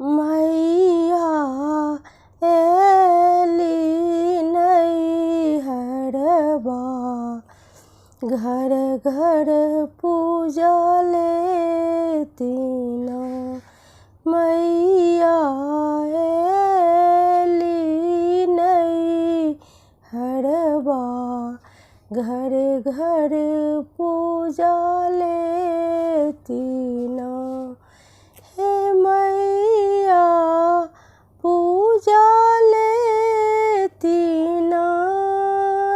मैया एली नैहरबा, घर घर पूजा लेतीन। मैया एली नैहरबा, घर घर पूजा लेतीन। हे मैया पूजा लेतीन,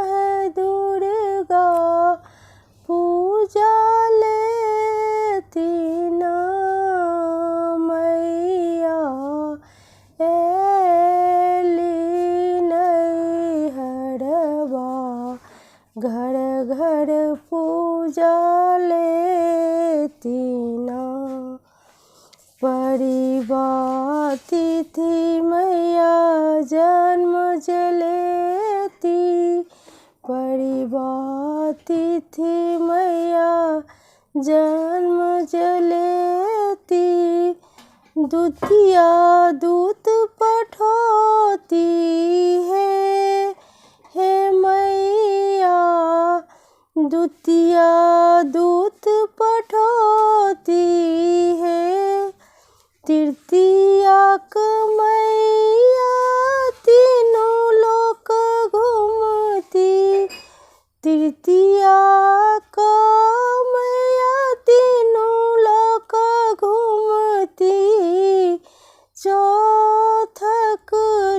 हे दुर्गा पूजा लेतीन। मैया एली नैहरबा, घर घर पूजा लेतीन। परिवातिथि मैया जन्म जलेती, परिवातिथि मैया जन्म जलेती। दूतिया दूत पठोती है, हे मैया दूतिया दूत पठोती है। तृतीया मैया तीनों लोक घूमती, तृतीया मैया तीनों लोक घूमती। चौथक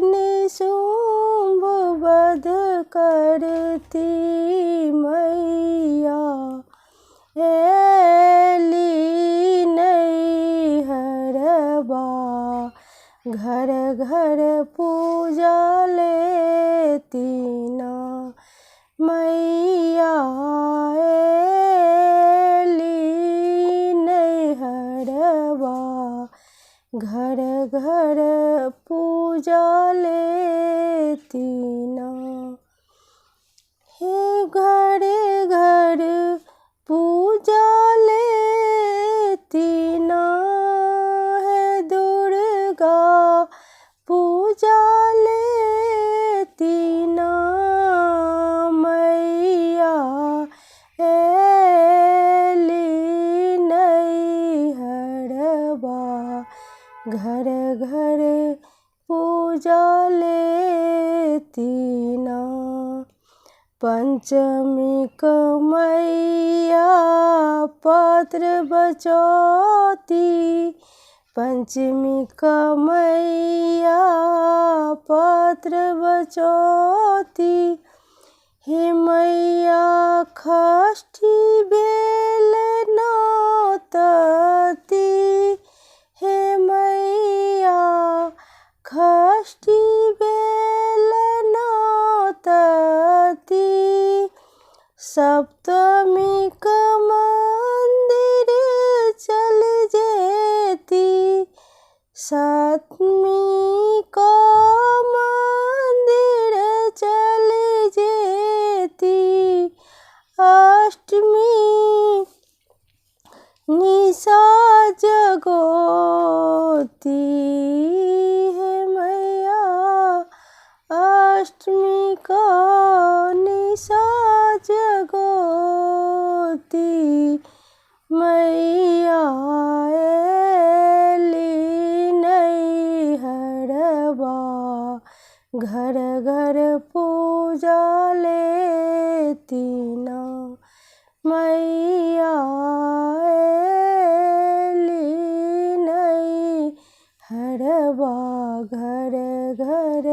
निशुंभ वध करती, मैया एली नैहरबा, घर घर पूजा लेतीन। मैया एली नैहरबा, घर घर पूजा लेतीन। हे घर घर पूजा लेतीन, हे दुर्गा पूजा लेतीन। मैया एली नैहरबा, घर घर पूजा लेतीन। पंचमी मैया पत्र बचौती, पंचमी मैया पत्र बचौती। हे मैया षष्ठी बेल नौतती, हे मैया षष्ठी बेल नौतती। सप्तमी मंदिर चल जेती, सप्तमी मंदिर चल जेती। अष्टमी निशा जगोती, है मैया अष्टमी निशा जगोती। मैया एली नैहरबा, घर घर पूजा लेतीन। मैया एली नैहरबा, घर घर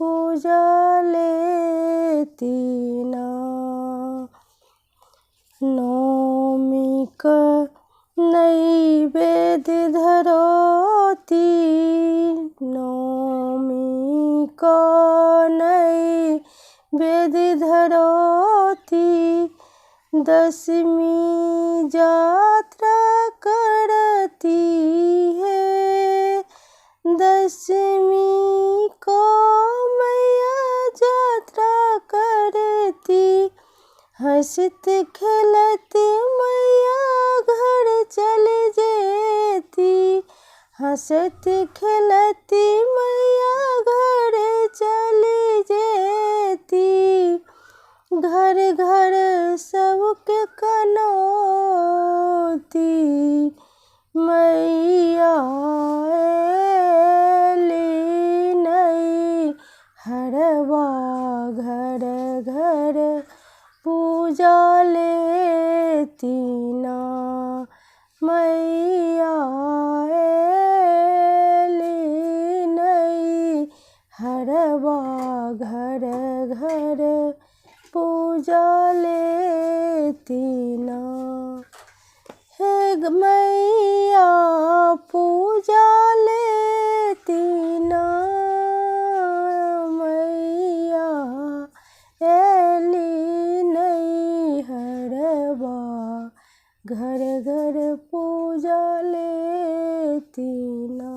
पूजा लेतीन। नौमी नैवेद्य धरोती, नौमी नैवेद्य धरोती। दशमी यात्रा करती है, दशमी मैया यात्रा करती। हंसत खेलत मैया घर चल जेती, हंसती खेलती मैया घर चली जेती, घर घर सबके कनौती, मैया एली नहीं हरवा, घर घर पूजा लेती ना, मैया एली नहीं हरवा, घर घर पूजा लेती ना। हे मैया पूजा लेती ना, मैया एली नहीं हरवा, घर घर पूजा लेती ना।